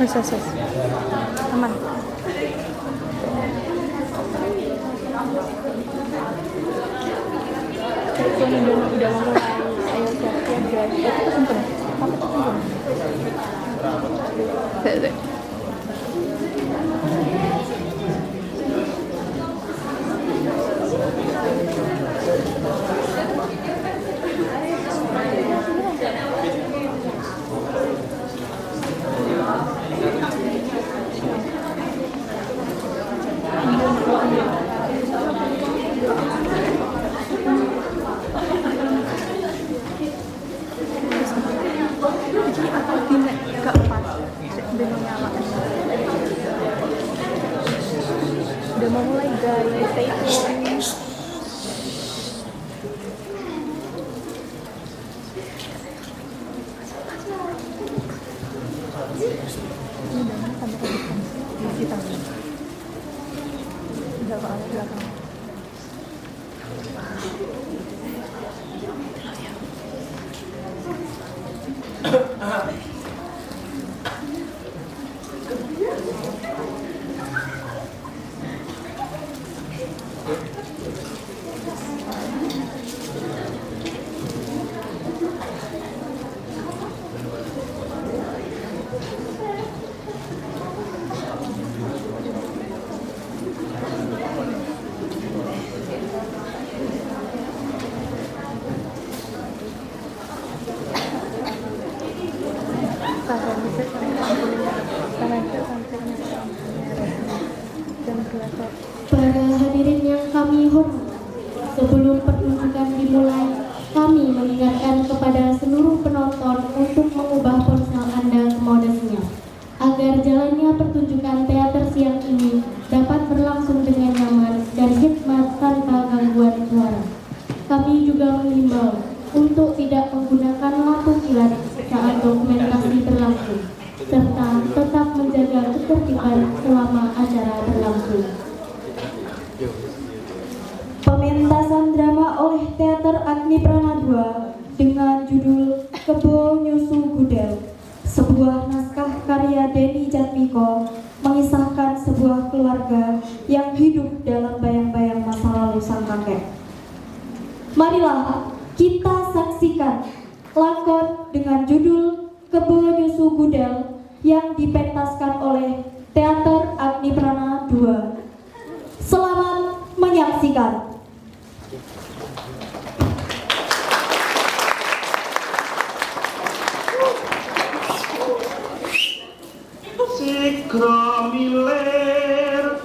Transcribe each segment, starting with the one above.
Ses. Aman. Ini udah mau mulai. Ayo siap-siap guys. Itu simpen. Apa itu simpen? Sek. Udah mau mulai guys, stay tune. Udah ke arah belakang. Para hadirin yang kami hormati, sebelum pertunjukan dimulai, kami mengingatkan kepada seluruh penonton untuk mengubah ponsel Anda semodesnya, agar jalannya pertunjukan teater siang ini dapat berlangsung dengan nyaman dan hikmat tanpa gangguan suara. Kami juga mengimbau untuk tidak menggunakan lampu kilat saat dokumentasi berlangsung, serta tetap menjaga ketertiban selama acara berlangsung. Pementasan drama oleh Teater Agni Prana II dengan judul Kebo Nyusu Gudel, sebuah naskah karya Denny Jatmiko, mengisahkan sebuah keluarga yang hidup dalam bayang-bayang masa lalu sang kakek. Marilah kita saksikan lakon dengan judul Kebo Nyusu Gudel yang dipentaskan oleh Teater Agni Prana II. Selamat menyaksikan. Sigra milir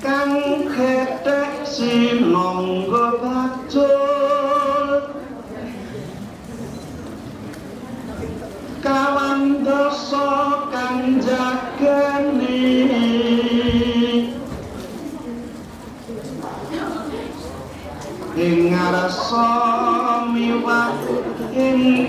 kang kethek sinangga bacul kawan dosa kang jagani ing ngarsa miwah ing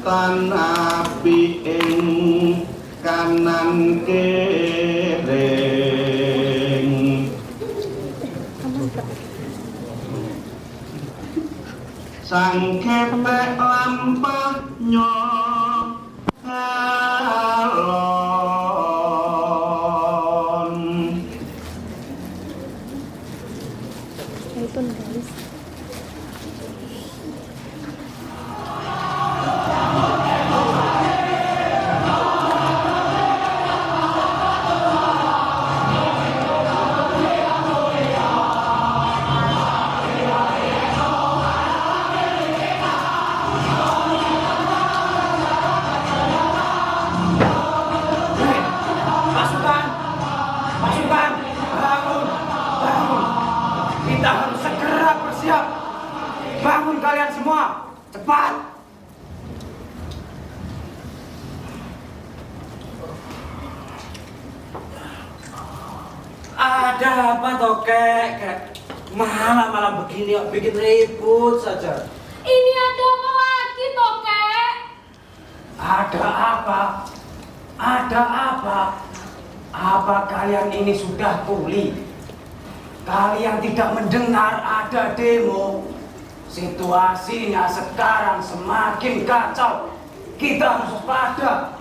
tan api ing kanan kering sang kepek lampah alon Itu guys. Bangun kalian semua, cepat! Ada apa toh, Kek? Malam-malam begini bikin ribut saja. Ini ada apa lagi toh, Kek? Ada apa? Ada apa? Apa kalian ini sudah tuli? Kalian tidak mendengar ada demo? Situasinya sekarang semakin kacau. Kita harus waspada.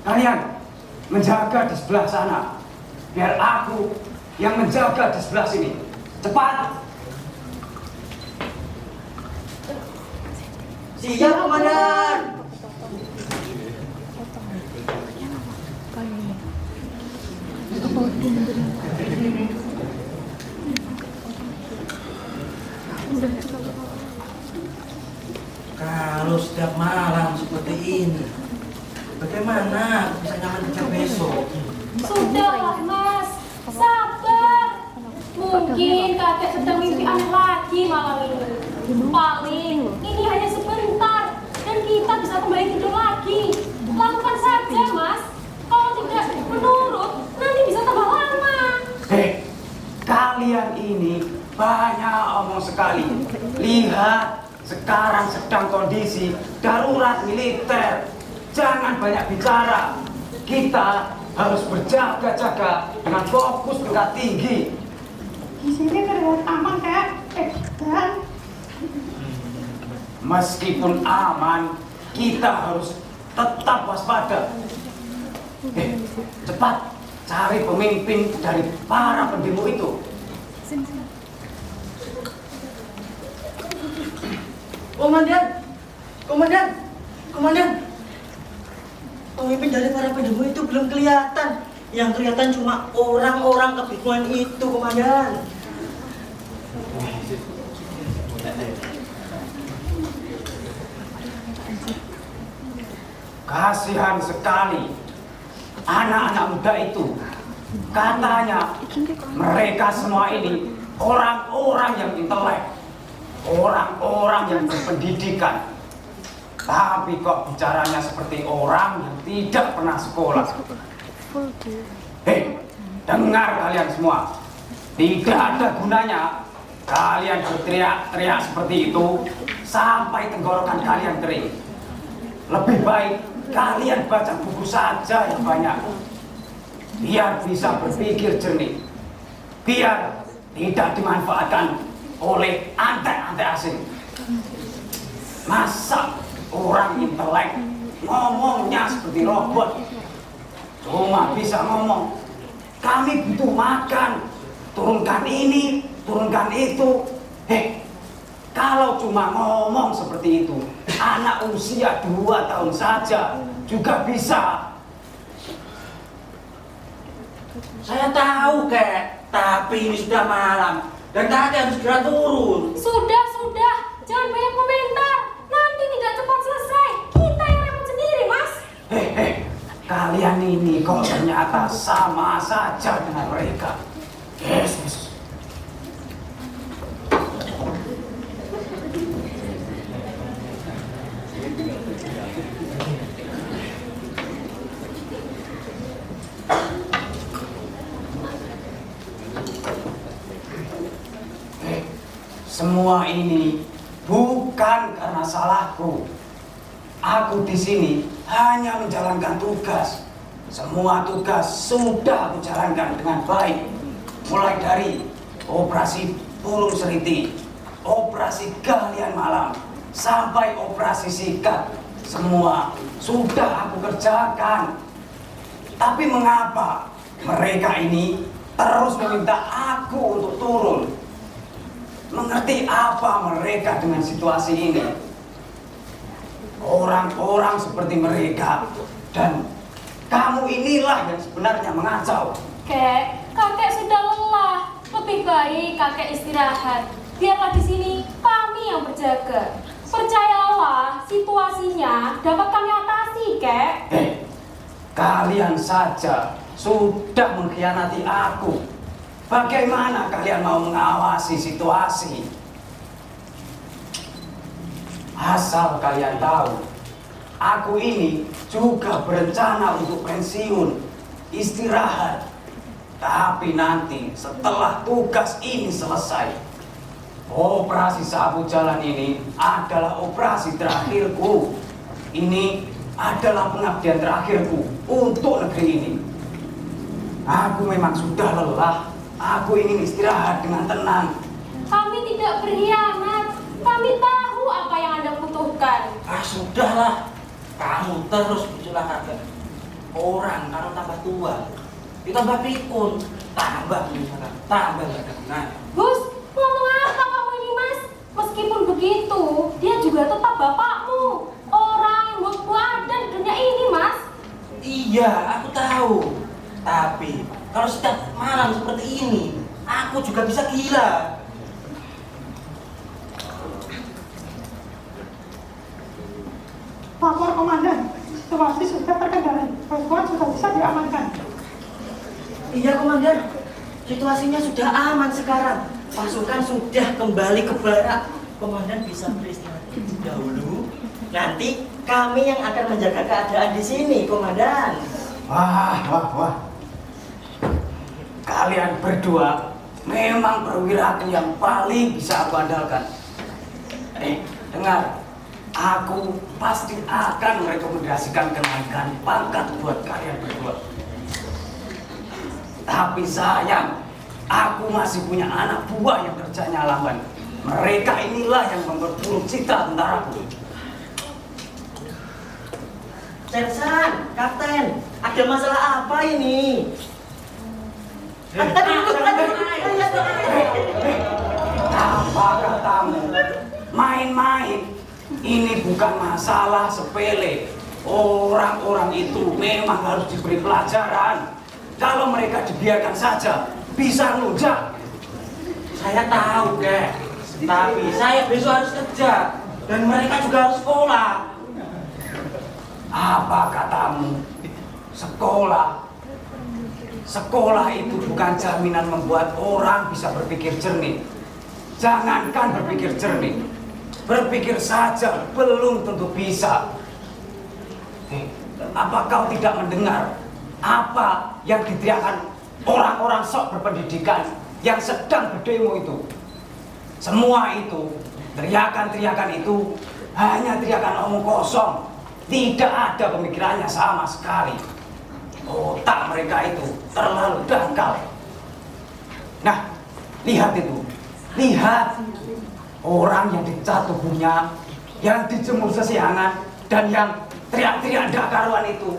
Kalian menjaga di sebelah sana. Biar aku yang menjaga di sebelah sini. Cepat! Siap, Komandan. Kalau setiap malam seperti ini, bagaimana bisa nyaman kerja besok? Sudahlah Mas, sabar. Mungkin kakek sedang mimpi aneh lagi malam ini. Paling ini hanya sebentar dan kita bisa kembali tidur lagi. Lakukan saja Mas. Kalau tidak menurut, nanti bisa tambah lama. Kalian ini banyak omong sekali. Lihat, sekarang sedang kondisi darurat militer. Jangan banyak bicara. Kita harus berjaga-jaga dengan fokus tingkat tinggi. Di sini terlihat aman Kak. Dan Meskipun aman, kita harus tetap waspada. Cepat cari pemimpin dari para pendemo itu. Komandan. Komandan. Komandan. Pemimpin dari para pendemo itu belum kelihatan. Yang kelihatan cuma orang-orang kebingungan itu, Komandan. Kasihan sekali anak-anak muda itu. Katanya mereka semua ini orang-orang yang intelek, orang-orang yang berpendidikan. Tapi kok bicaranya seperti orang yang tidak pernah sekolah. Dengar kalian semua. Tidak ada gunanya kalian berteriak-teriak seperti itu sampai tenggorokan kalian kering. Lebih baik kalian baca buku saja yang banyak. Biar bisa berpikir jernih. Biar tidak dimanfaatkan oleh antek-antek asing. Masa orang intelek ngomongnya seperti robot? Cuma bisa ngomong, kami butuh makan, turunkan ini, turunkan itu. Kalau cuma ngomong seperti itu, anak usia 2 tahun saja juga bisa. Saya tahu, Kek, tapi ini sudah malam dan kakek harus segera turun. Sudah, jangan banyak komentar. Nanti tidak cepat selesai. Kita yang repot sendiri, Mas. Kalian ini kok ternyata sama saja dengan mereka. Yesus. Semua ini bukan karena salahku. Aku di sini hanya menjalankan tugas. Semua tugas sudah aku jalankan dengan baik. Mulai dari operasi Pulung Seriti, operasi Galian Malam, sampai operasi Sikat. Semua sudah aku kerjakan. Tapi mengapa mereka ini terus meminta aku untuk turun? Mengerti apa mereka dengan situasi ini? Orang-orang seperti mereka dan kamu inilah yang sebenarnya mengacau. Kakek sudah lelah. Lebih baik kakek istirahat. Biarlah di sini kami yang berjaga. Percayalah, situasinya dapat kami atasi, Kek. Kalian saja sudah mengkhianati aku. Bagaimana kalian mau mengawasi situasi? Asal kalian tahu, aku ini juga berencana untuk pensiun, istirahat. Tapi nanti setelah tugas ini selesai, operasi sapu jalan ini adalah operasi terakhirku. Ini adalah pengabdian terakhirku untuk negeri ini. Aku memang sudah lelah. Aku ingin istirahat dengan tenang. Kami tidak tidak berkhianat. Kami tahu apa yang Anda butuhkan. Ah sudahlah, kamu terus bicara harga. Orang kalau tambah tua, ditambah pikun, tambah misalkan, tambah gak ada gunanya. Gus, ngomong apa kamu ini Mas? Meskipun begitu, dia juga tetap bapakmu. Orang yang buat dan dunia ini Mas. Iya, aku tahu. Tapi kalau setiap malam seperti ini, aku juga bisa gila. Lapor komandan, situasi sudah terkendali. Perempuan sudah bisa diamankan. Iya komandan, situasinya sudah aman sekarang. Pasukan sudah kembali ke barak. Komandan bisa beristirahat dahulu. Nanti kami yang akan menjaga keadaan di sini, komandan. Wah. Kalian berdua memang perwira yang paling bisa aku andalkan. Dengar, aku pasti akan merekomendasikan kenaikan pangkat buat kalian berdua. Tapi sayang, aku masih punya anak buah yang kerjanya lamban. Mereka inilah yang memperburuk citra tentaraku. Sersan, Kapten, ada masalah apa ini? Apa katamu? Main-main. Ini bukan masalah sepele. Orang-orang itu memang harus diberi pelajaran. Kalau mereka dibiarkan saja, bisa nunjak. Saya tahu, Kek. Tapi saya besok harus kerja. Dan mereka juga harus sekolah. Apa katamu? Sekolah. Sekolah itu bukan jaminan membuat orang bisa berpikir jernih. Jangankan berpikir jernih, berpikir saja belum tentu bisa. Apa kau tidak mendengar apa yang diteriakkan orang-orang sok berpendidikan yang sedang berdemo itu? Semua itu, teriakan-teriakan itu hanya teriakan omong kosong. Tidak ada pemikirannya sama sekali. Otak mereka itu terlalu dangkal. Nah, lihat itu. Lihat. Orang yang dicat tubuhnya, yang dijemur sesiangan, dan yang teriak-teriak ndak karuan itu.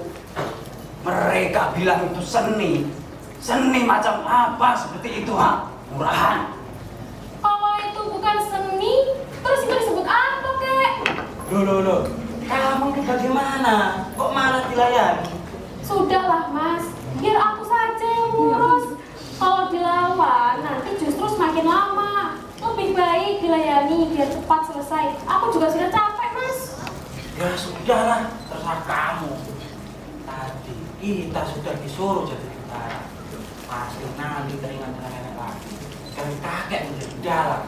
Mereka bilang itu seni. Seni macam apa seperti itu, ha? Murahan. Kalau itu bukan seni, terus itu disebut apa, Kek? Loh. Kamu ini bagaimana? Kok malah dilayani? Sudahlah, Mas. Biar aku saja yang ngurus. Kalau dilawan, nanti justru semakin lama. Lebih baik dilayani biar cepat selesai. Aku juga sudah capek, Mas. Ya sudahlah, terserah kamu. Tadi kita sudah disuruh jadi tentara. Pasti nanti teringat dengan nenek lagi. Sekali kakek menjadi dalang.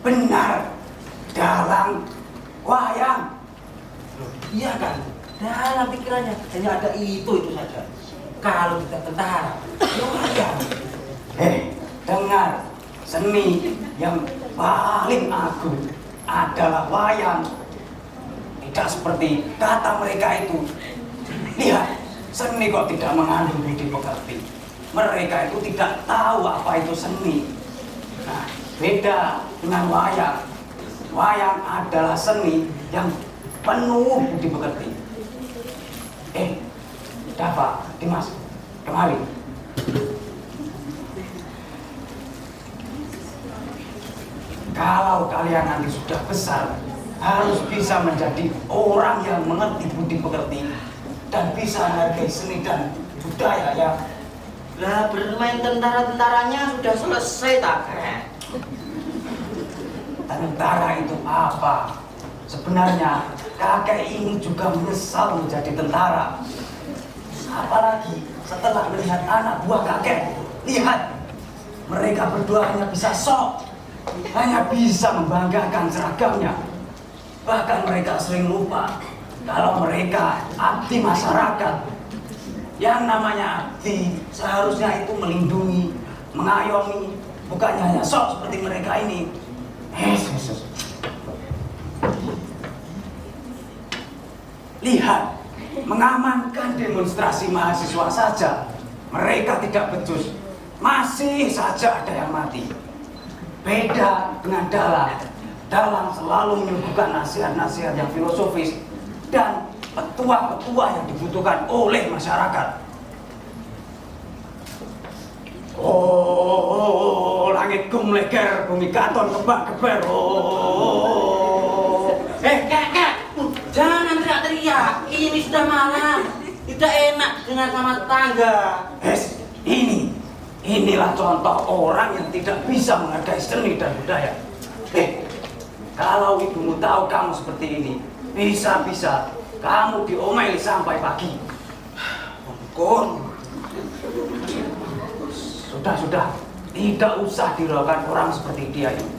Benar. Dalang. Wayang. Loh, iya kan? Dalam pikirannya hanya ada itu saja. Kalau kita tentara, ya wayang. Dengar. Seni yang paling agung adalah wayang. Tidak seperti kata mereka itu. Lihat, seni kok tidak mengandung budi pekerti. Mereka itu tidak tahu apa itu seni. Nah, beda dengan wayang. Wayang adalah seni yang penuh budi pekerti. Dava, Dimas, kemari. Kalau kalian nanti sudah besar, harus bisa menjadi orang yang mengerti budi pekerti dan bisa menghargai seni dan budaya ya. Lah bermain tentara-tentaranya sudah selesai tak, Kek? Tentara itu apa? Sebenarnya kakek ini juga menyesal menjadi tentara. Apalagi setelah melihat anak buah kakek. Lihat, mereka berdua hanya bisa sok, hanya bisa membanggakan seragamnya. Bahkan mereka sering lupa kalau mereka abdi masyarakat. Yang namanya abdi seharusnya itu melindungi, mengayomi, bukannya hanya sok seperti mereka ini. Yesus. Lihat, mengamankan demonstrasi mahasiswa saja mereka tidak becus, masih saja ada yang mati. Beda dengan Dalang. Dalang selalu menyuguhkan nasihat-nasihat yang filosofis dan petua-petua yang dibutuhkan oleh masyarakat. Oh, langit gumleger, bumi katon kebak-keber. Oh. Kek, jangan teriak-teriak. Ini sudah malam. Tidak enak dengan sama tetangga. Inilah contoh orang yang tidak bisa menghargai seni dan budaya. Kalau ibumu tahu kamu seperti ini, bisa-bisa kamu diomeli sampai pagi. Kon, Sudah, tidak usah diragukan orang seperti dia ini.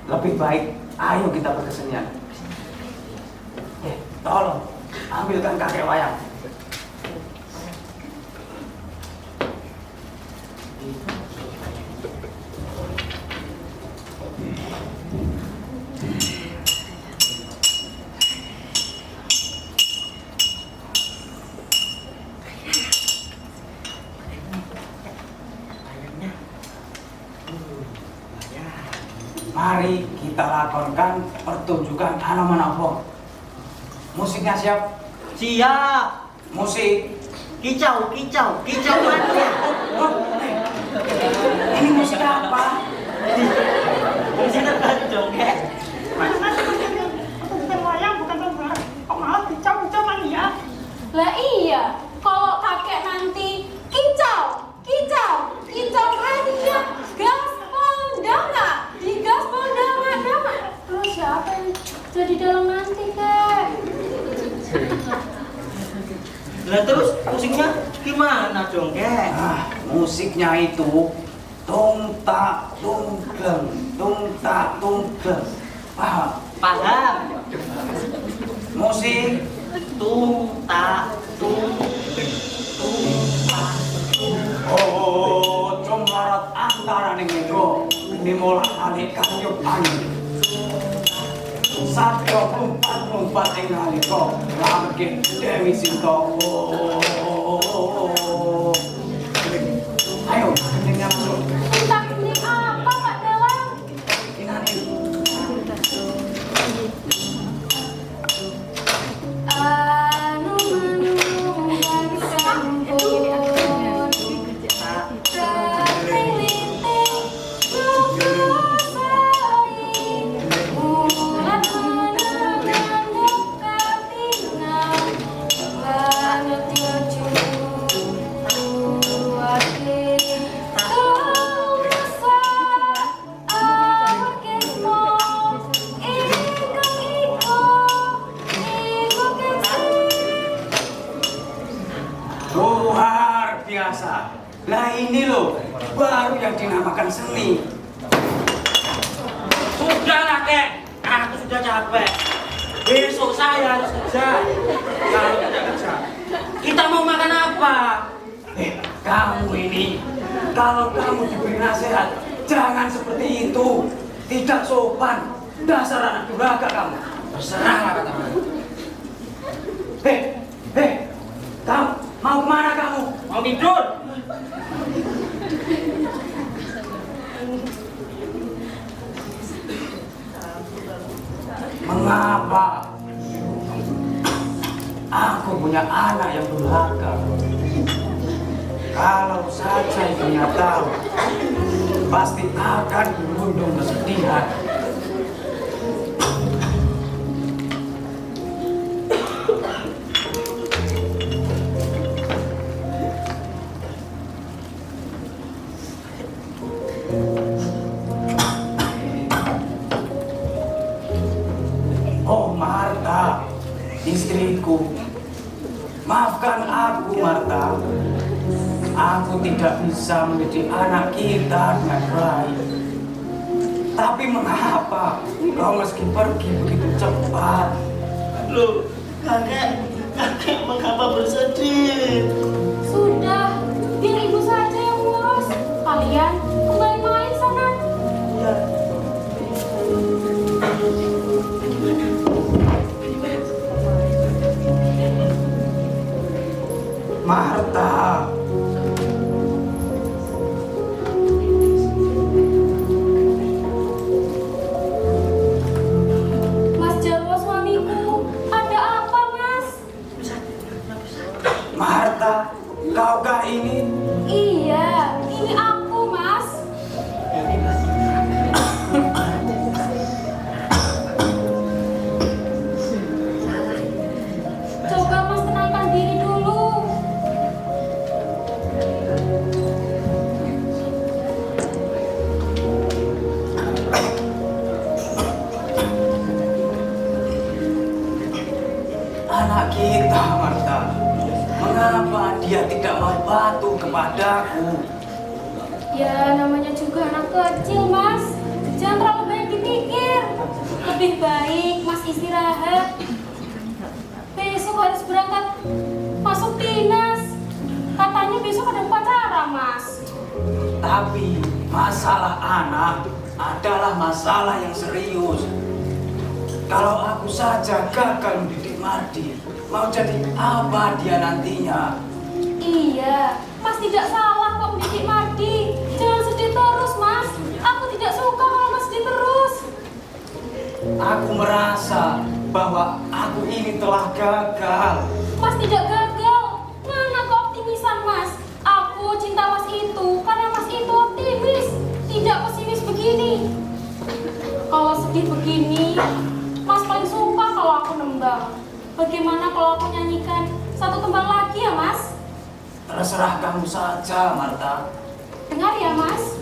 Lebih baik, ayo kita berkesenian. Tolong, ambilkan kakek wayang. Mari kita lakukan pertunjukan Hanomanapa. Musiknya siap? siap. Musik. Kicau mania. Ini musik apa? Musik apa dong, Kek? Pertunjukan wayang bukan tenggelam. Kok malah kicau mania? Lah iya, kalau kakek nanti kicau mania, gaspol dama, digaspol dama. Terus siapa yang jadi dalang nanti, Kek? Lah terus musiknya gimana dong, Kek? Musiknya itu tung tak tung gleng. Paham? Musik Tung tak. oh cumlarat antara ning nego dimulai ane kanyup angin. Satyo lumpat ing nalika lamke Dewi Sinta. Ayo kenyang masuk. Entah ini apa, Pak Dalang? Inani. Luar biasa. Lah ini loh, baru yang dinamakan seni. Sudahlah, Kek. Aku sudah capek. Besok saya harus kerja. Kalau tidak kerja, kita mau makan apa? Kamu ini, kalau kamu diberi nasihat, jangan seperti itu. Tidak sopan. Dasar anak durhaka kamu. Terserahlah katamu. Kamu mau kemana kamu? Mau tidur? Mengapa? Aku punya anak yang durhaka. Kalau saja ibunya tahu, pasti akan berundung kesedihan. Oh Marta, istriku, maafkan aku Marta. Aku tidak bisa mendidik anak kita dengan baik. Tapi mengapa kau meski pergi begitu cepat? Loh, kakek mengapa bersedih? Sudah, biar ibu saja yang ngurus. Kalian kembali main sana. Ya. Marta, dia tidak mau patuh kepadaku? Ya namanya juga anak kecil Mas. Jangan terlalu banyak dipikir. Lebih baik Mas istirahat. Besok harus berangkat masuk dinas. Katanya besok ada upacara Mas. Tapi masalah anak adalah masalah yang serius. Kalau aku saja gagal mendidik Mardi, mau jadi apa dia nantinya? Iya, Mas tidak salah kok mendidik Mardi. Jangan sedih terus Mas. Aku tidak suka kalau Mas sedih terus. Aku merasa bahwa aku ini telah gagal. Mas tidak gagal. Mana keoptimisan Mas? Aku cinta Mas itu karena Mas itu optimis, tidak pesimis begini. Kalau sedih begini, Mas paling suka kalau aku nembang. Bagaimana kalau aku nyanyikan satu tembang lagi ya Mas? Terserah kamu saja, Marta. Dengar ya Mas.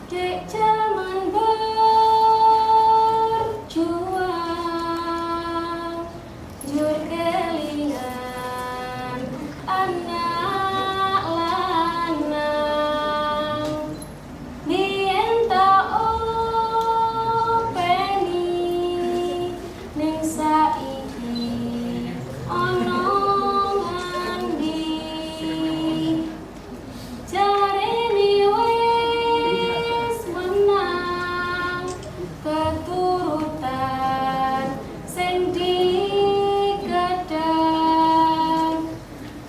Dek zaman berjuang, jur kelingan anak lanang, biyen tak openi ning saiki ana ngandi. Jarene wis menang keturutan sing dikedan,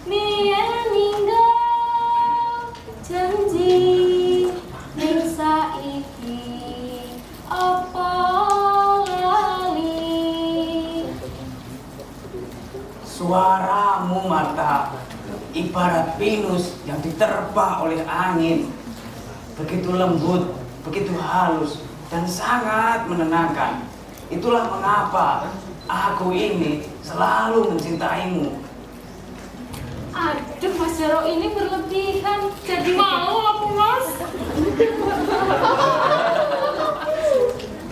biyen ninggal janji ning saiki apa lali. Suaramu, Marta, ibarat pinus yang diterpa oleh angin. Begitu lembut, begitu halus, dan sangat menenangkan. Itulah mengapa aku ini selalu mencintaimu. Aduh Mas Jaro ini berlebihan. Jadi malu aku Mas.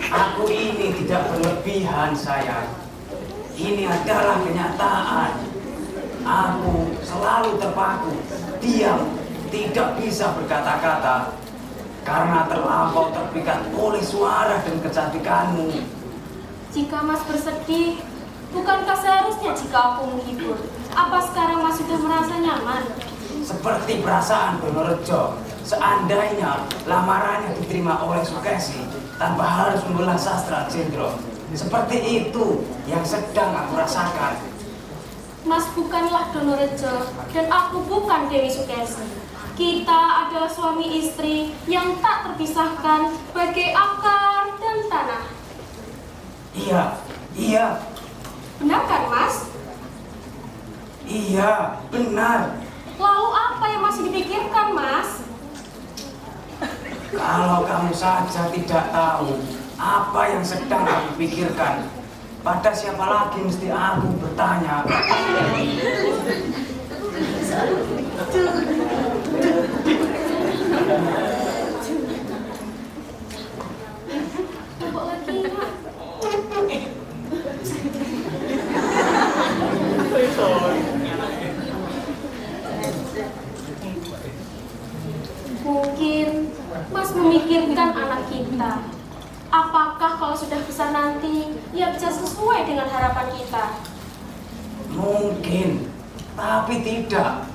Aku ini tidak berlebihan, sayang. Ini adalah kenyataan. Aku selalu terpaku, diam, tidak bisa berkata-kata, karena terlampau terpikat oleh suara dan kecantikanmu. Jika Mas bersedih, bukankah seharusnya jika aku menghibur? Apa sekarang Mas sudah merasa nyaman? Seperti perasaan Donorejo, seandainya lamarannya diterima oleh Sukesi tanpa harus membelah sastra Jendro. Seperti itu yang sedang aku rasakan. Mas bukanlah Donorejo dan aku bukan Dewi Sukesi. Kita adalah suami istri yang tak terpisahkan bagai akar dan tanah. Iya. Benar kan Mas? Iya, benar. Lalu apa yang masih dipikirkan Mas? Kalau kamu saja tidak tahu apa yang sedang aku pikirkan, pada siapa lagi mesti aku bertanya? Coba lagi Mas. Mungkin Mas memikirkan anak kita. Apakah kalau sudah besar nanti ia bisa sesuai dengan harapan kita? Mungkin, tapi tidak.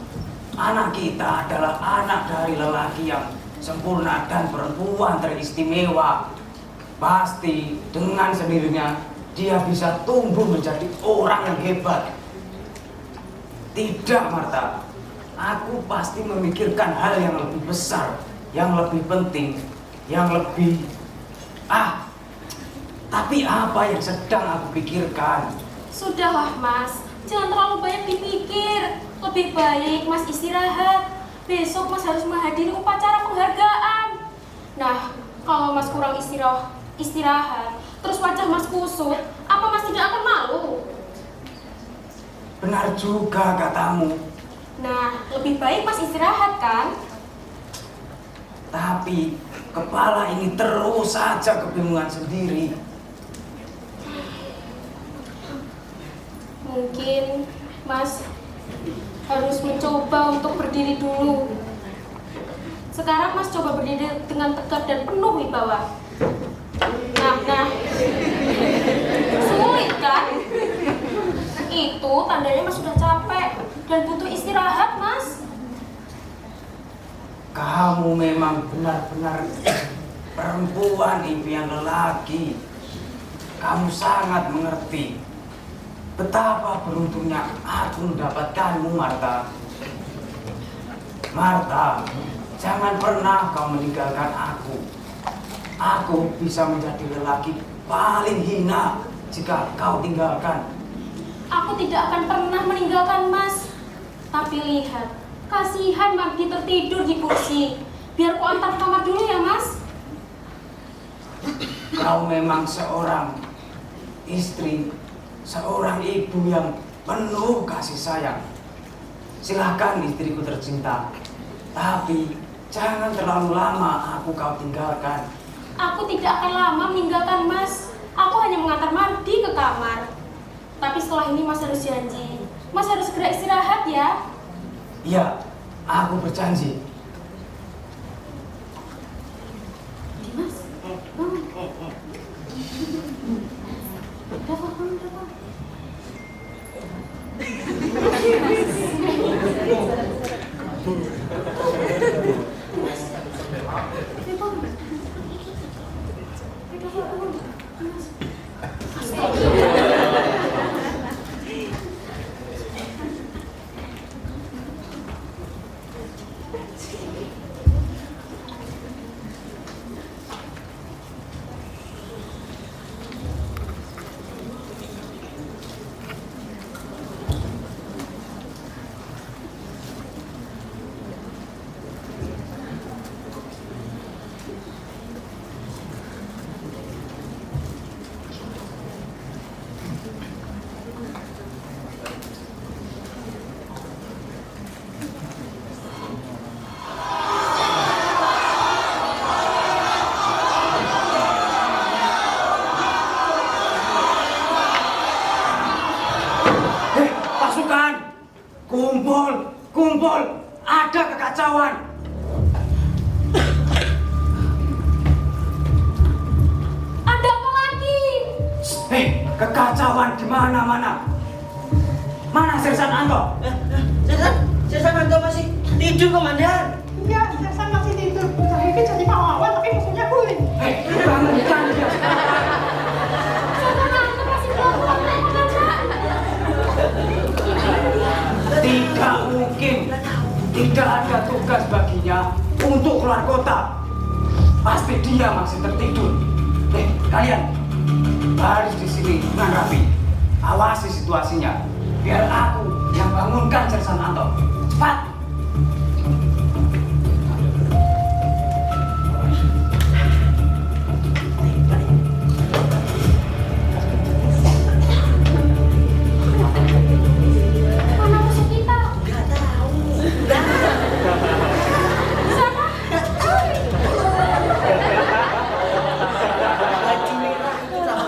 Anak kita adalah anak dari lelaki yang sempurna dan perempuan teristimewa. Pasti dengan sendirinya dia bisa tumbuh menjadi orang yang hebat. Tidak, Marta. Aku pasti memikirkan hal yang lebih besar, yang lebih penting, yang lebih... Tapi apa yang sedang aku pikirkan? Sudahlah Mas, jangan terlalu banyak dipikir. Lebih baik Mas istirahat. Besok Mas harus menghadiri upacara penghargaan. Nah, kalau Mas kurang istirahat, terus wajah Mas kusut, apa Mas tidak akan malu? Benar juga katamu. Nah, lebih baik Mas istirahat kan? Tapi kepala ini terus saja kebingungan sendiri. Mungkin Mas harus mencoba untuk berdiri dulu. Sekarang Mas coba berdiri dengan tegap dan penuh wibawa. Nah, sulit kan? Itu tandanya Mas sudah capek dan butuh istirahat, Mas. Kamu memang benar-benar perempuan impian lelaki. Kamu sangat mengerti betapa beruntungnya aku mendapatkanmu, Martha. Martha, jangan pernah kau meninggalkan aku. Aku bisa menjadi lelaki paling hina jika kau tinggalkan. Aku tidak akan pernah meninggalkan Mas. Tapi lihat, kasihan Mardi tertidur di kursi. Biar ku antar kamar dulu ya, Mas. Kau memang seorang istri, seorang ibu yang penuh kasih sayang. Silakan istriku tercinta, tapi jangan terlalu lama aku kau tinggalkan. Aku tidak akan lama meninggalkan Mas. Aku hanya mengantar Mardi ke kamar. Tapi setelah ini Mas harus janji. Mas harus segera istirahat ya. Iya, aku berjanji. Dimas, bangun. Rafa, bangun, Rafa. Kumpul, ada kekacauan. Ada apa lagi? Kekacauan di mana-mana. Mana Sersan Anto? Sersan Anto masih tidur, Komandan. Iya, Sersan masih tidur. Saya ini jadi pahlawan, tapi musuhnya guling. Bangunkan dia. Saudara, masih belum pulang, Komandan. Tidak mungkin. Tidak ada tugas baginya untuk keluar kota. Pasti dia masih tertidur. Kalian baris di sini dengan rapi. Awasi situasinya. Biar aku yang bangunkan Sersan Anto. Cepat. Mana musuh kita? Nggak tahu. Di sana. Baju merah itu lah.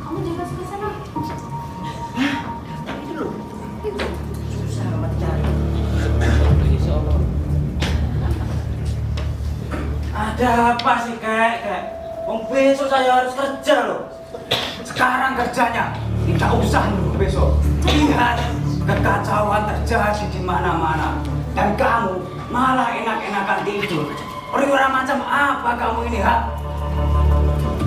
Kamu jaga sebelah sana. Itu loh. Susah amat cari. Ada apa sih, Kek? Besok saya harus kerja loh. Sekarang kerjanya, tidak usah nunggu besok. Lihat, kekacauan terjadi di mana-mana. Dan kamu malah enak-enakan tidur. Perwira macam apa kamu ini, ha?